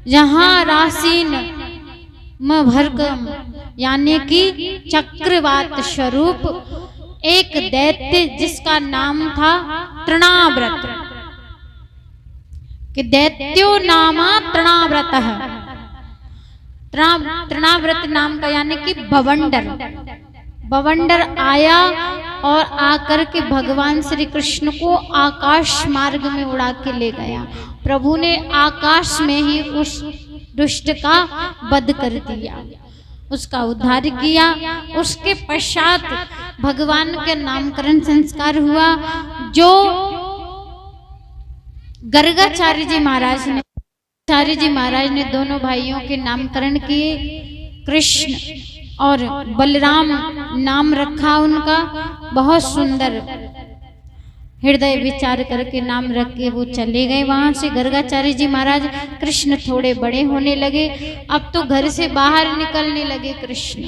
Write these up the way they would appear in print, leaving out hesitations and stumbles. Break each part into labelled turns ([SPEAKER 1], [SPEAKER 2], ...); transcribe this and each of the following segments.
[SPEAKER 1] जहाँ रासीन में भरकम यानी कि चक्रवात स्वरूप एक दैत्य जिसका नाम था तृणाव्रत, कि दैत्यो नामा तृणाव्रत है। तृणाव्रत नाम का यानी कि बवंडर आया और आकर के भगवान श्री कृष्ण को आकाश मार्ग में उड़ा के ले गया। प्रभु ने आकाश में ही उस दुष्ट का वध कर दिया, उसका उद्धार किया। उसके पश्चात भगवान के नामकरण संस्कार हुआ, जो गर्गाचार्य जी महाराज ने दोनों भाइयों के नामकरण किए। कृष्ण और बलराम नाम रखा उनका, बहुत सुंदर हृदय विचार करके नाम रख के वो चले गए वहां से गर्गाचार्य जी महाराज। कृष्ण थोड़े बड़े होने लगे, अब तो घर से बाहर निकलने लगे कृष्ण।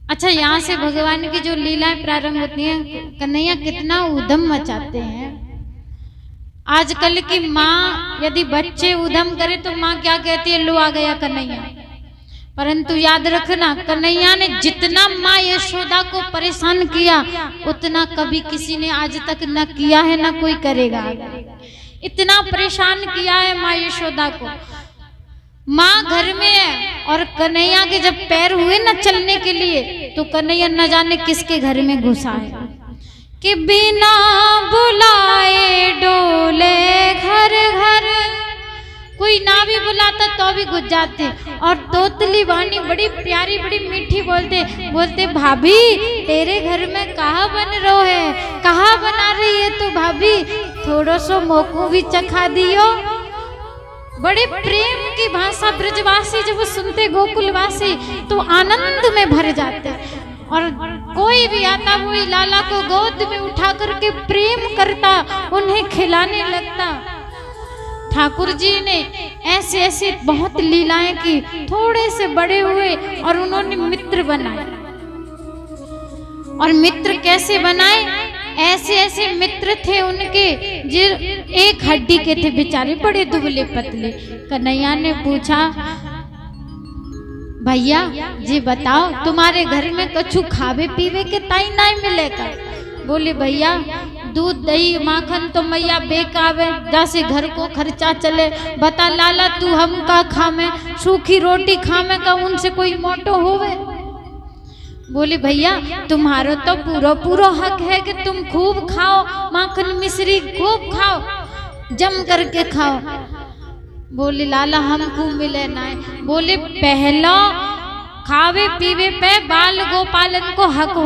[SPEAKER 1] अच्छा, यहाँ से भगवान की जो लीलाएं प्रारंभ होती हैं, कन्हैया कितना उद्यम मचाते हैं। आजकल की माँ यदि बच्चे उद्यम करे तो माँ क्या कहती है, लो आ गया कन्हैया। परंतु याद रखना, कन्हैया ने जितना माँ यशोदा को परेशान किया उतना कभी किसी ने आज तक न किया है, न कोई करेगा। इतना परेशान किया है माँ यशोदा को। माँ घर में है और कन्हैया के जब पैर हुए ना चलने के लिए, तो कन्हैया न जाने किसके घर में घुसा है कि बिना बुलाए डोले घर घर। कोई ना भी बुलाता तो भी घुस जाते। और तोतली वाणी बड़ी प्यारी बड़ी मीठी बोलते भाभी तेरे घर में कहाँ बन रहो है, कहाँ बना रही है तो भाभी थोड़ा सो मोको भी चखा दियो। बड़े प्रेम की भाषा ब्रजवासी जब सुनते गोकुलवासी तो आनंद में भर जाते। और कोई भी आता वही लाला को गोद में उठा करके प्रेम करता, उन्हें खिलाने लगता। ठाकुर जी ने ऐसे ऐसे बहुत लीलाएं की, थोड़े से बड़े हुए और उन्होंने मित्र बनाए। और मित्र कैसे बनाए, ऐसे ऐसे मित्र थे उनके जो एक हड्डी के थे, बेचारे बड़े दुबले पतले। कन्हैया ने पूछा, भैया जी बताओ तुम्हारे घर में कछु खावे पीवे के ताई नहीं मिलेगा? बोले भैया दूध दही माखन तो मैया बेकावे, जैसे घर को खर्चा चले। बता लाला तू हम का खामे, सूखी रोटी खामे का उनसे कोई मोटो होवे? बोले भैया तुम्हारो तो पूरा हक है कि तुम खूब खाओ, माखन मिश्री खूब खाओ, जम करके खाओ। बोले लाला हमको मिले ना। बोले पहला खावे पीवे पे बाल गोपालन को हक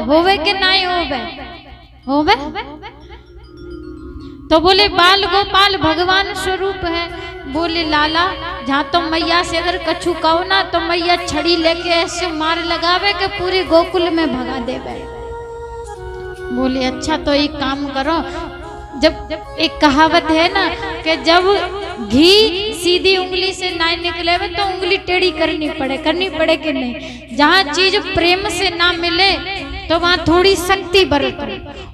[SPEAKER 1] होवे के नहीं होवे? तो बोले बाल गोपाल भगवान स्वरूप है। बोले लाला जहाँ तो मैया से अगर कछु कहो ना तो मैया छड़ी लेके ऐसे मार लगावे के पूरे गोकुल में भगा देवे। बोले अच्छा तो एक काम करो, जब एक कहावत है ना कि जब घी सीधी उंगली से ना निकले तो उंगली टेढ़ी करनी पड़े कि नहीं। जहाँ चीज प्रेम से ना मिले तो वहाँ थोड़ी शक्ति बरतो,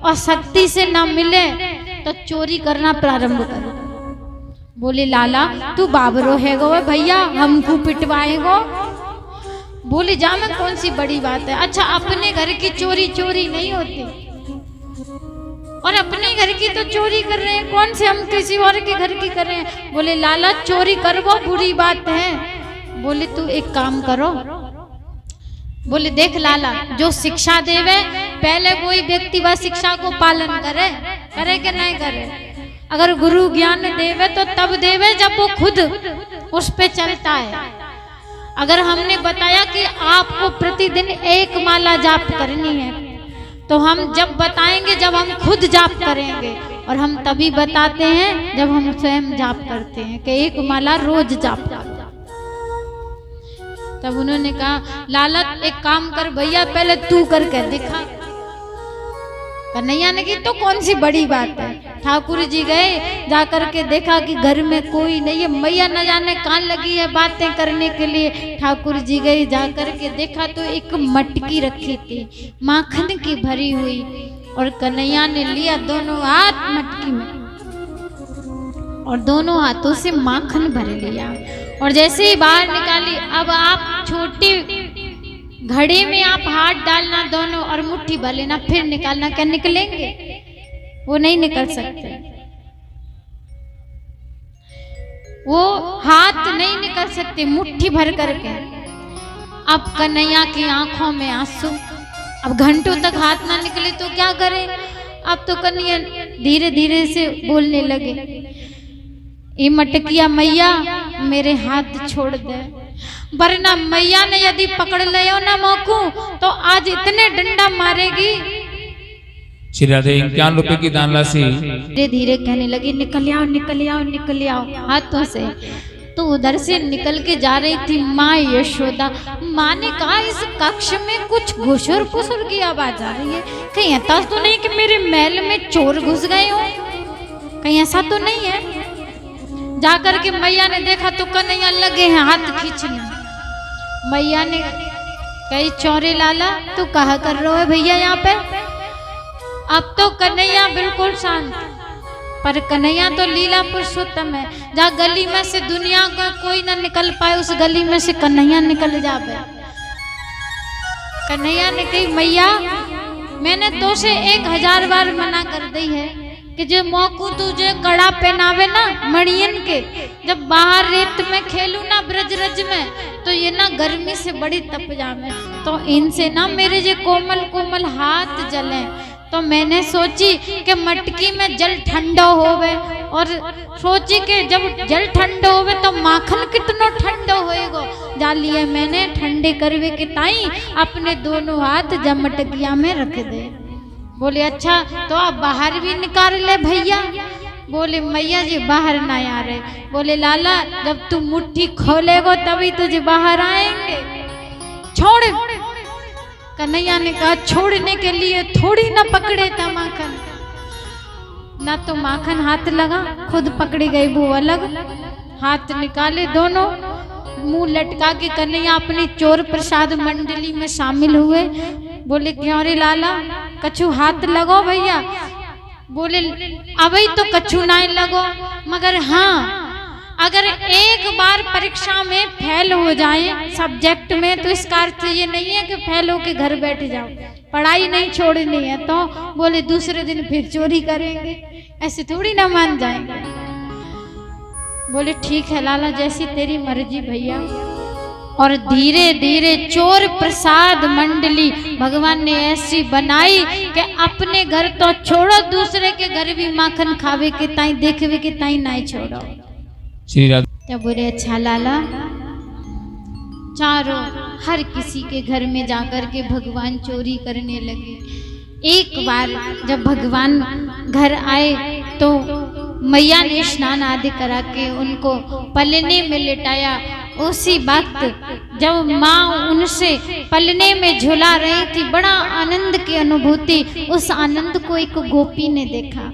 [SPEAKER 1] और शक्ति से ना मिले तो चोरी करना प्रारंभ करो। बोले लाला तू बाबरो है गो भैया, हमको पिटवाएगो? बोले जा में कौन सी बड़ी बात है। अच्छा अपने घर की चोरी नहीं होती, और अपने घर की तो चोरी कर रहे हैं, कौन से हम किसी और के घर की कर रहे हैं? बोले लाला चोरी करवो बुरी बात है। बोले तू एक काम करो, बोले देख लाला जो शिक्षा देवे पहले वही व्यक्ति वह शिक्षा को पालन करे कि नहीं करे। अगर गुरु ज्ञान देवे तो तब देवे जब वो खुद उस पे चलता है। अगर हमने बताया कि आपको प्रतिदिन 1 माला जाप करनी है, तो हम जब बताएंगे जब हम खुद जाप करेंगे, और हम तभी बताते हैं जब हम स्वयं जाप करते हैं कि 1 माला रोज जाप करो। तब उन्होंने कहा लाला एक काम कर भैया, पहले तू करके दिखा। कन्हैया ने की तो कौन सी बड़ी बात है। ठाकुर जी गए, जाकर के देखा कि घर में कोई नहीं है, मैया न जाने कहाँ लगी है बातें करने के लिए। ठाकुर जी गए, जाकर के देखा तो एक मटकी रखी थी माखन की भरी हुई, और कन्हैया ने लिया दोनों हाथ मटकी में और दोनों हाथों से माखन भर लिया और जैसे ही बाहर निकाली, अब आप छोटी घड़े में आप हाथ डालना दोनों और मुट्ठी भर लेना, फिर निकालना, क्या निकलेंगे? वो नहीं निकल सकते, वो हाथ नहीं निकल सकते मुट्ठी भर करके। अब कन्हैया की आंखों में आंसू, अब घंटों तक हाथ ना निकले तो क्या करे? अब तो कन्हैया धीरे धीरे से बोलने लगे, ये मटकिया मैया मेरे हाथ छोड़ दे, वरना मैया ने यदि पकड़ लियो ना मोकू तो आज इतने डंडा मारेगी।
[SPEAKER 2] श्री राधे 51 रुपए की दान राशि
[SPEAKER 1] धीरे धीरे कहने लगी, निकल आओ निकल आओ निकल आओ हाथों से। तो उधर से निकल के जा रही थी माँ यशोदा। माँ ने कहा इस कक्ष में कुछ घुसुर फुसुर की आवाज आ रही है, कहीं ऐसा तो नहीं कि मेरे महल में चोर घुस गए हो, कहीं ऐसा तो नहीं है? जाकर के मैया ने देखा तो कन्हैया लगे हैं हाथ खींचने। मैया ने कही, चौरे लाला तू कहा कर रहे हो भैया यहाँ पे? अब तो कन्हैया बिल्कुल शांत, पर कन्हैया तो लीला पुरुषोत्तम है, जहाँ गली में से दुनिया का कोई ना निकल पाए उस गली में से कन्हैया निकल जावे। कन्हैया ने कही, मैया मैंने तो से 1000 बार मना कर दी है कि जो मोकू तुझे कड़ा पहनावे ना मणियन के, जब बाहर रेत में खेलू ना ब्रज रज में तो ये ना गर्मी से बड़ी तप जावे, तो इनसे ना मेरे जो कोमल कोमल हाथ जले। तो मैंने सोची कि मटकी में जल ठंडा होवे और सोची कि जब जल ठंडा होवे तो माखन कितना ठंडा होएगा, जालिए मैंने ठंडे करवे के ताई अपने दोनों हाथ जब मटकिया में रख दे। बोले अच्छा तो आप बाहर भी निकाल ले भैया? बोले मैया जी बाहर ना आ रहे। बोले लाला जब तू मुट्ठी खोलेगो तभी तुझे बाहर आएंगे, छोड़। कन्हैया ने कहा, छोड़ने के लिए थोड़ी ना पकड़े था माखन, ना तो माखन हाथ लगा, खुद पकड़ी गई वो अलग। हाथ निकाले दोनों, मुंह लटका के कन्हैया अपनी चोर प्रसाद मंडली में शामिल हुए। बोले क्यों रे लाला कछु हाथ लगो भैया? बोले अभी तो कछु ना लगो, मगर हाँ अगर एक बार परीक्षा में फेल हो जाए सब्जेक्ट में तो इसका अर्थ ये नहीं है कि फेल हो के घर बैठ जाओ, पढ़ाई नहीं छोड़नी है। तो बोले दूसरे दिन फिर चोरी करेंगे, ऐसे थोड़ी ना मान जाएंगे। बोले ठीक है लाला जैसी तेरी मर्जी भैया। और धीरे धीरे चोर प्रसाद मंडली भगवान ने ऐसी बनाई कि अपने घर तो छोड़ो दूसरे के घर भी माखन खावे के ताई देखवे के ताई नहीं छोड़ो। तब बोले अच्छा लाला, चारों हर किसी के घर में जाकर के भगवान चोरी करने लगे। एक बार जब भगवान घर आए तो मैया ने स्नान आदि करा के उनको पलने में लेटाया। उसी वक्त जब माँ उनसे पलने में झुला रही थी, बड़ा आनंद की अनुभूति, उस आनंद को एक गोपी ने देखा।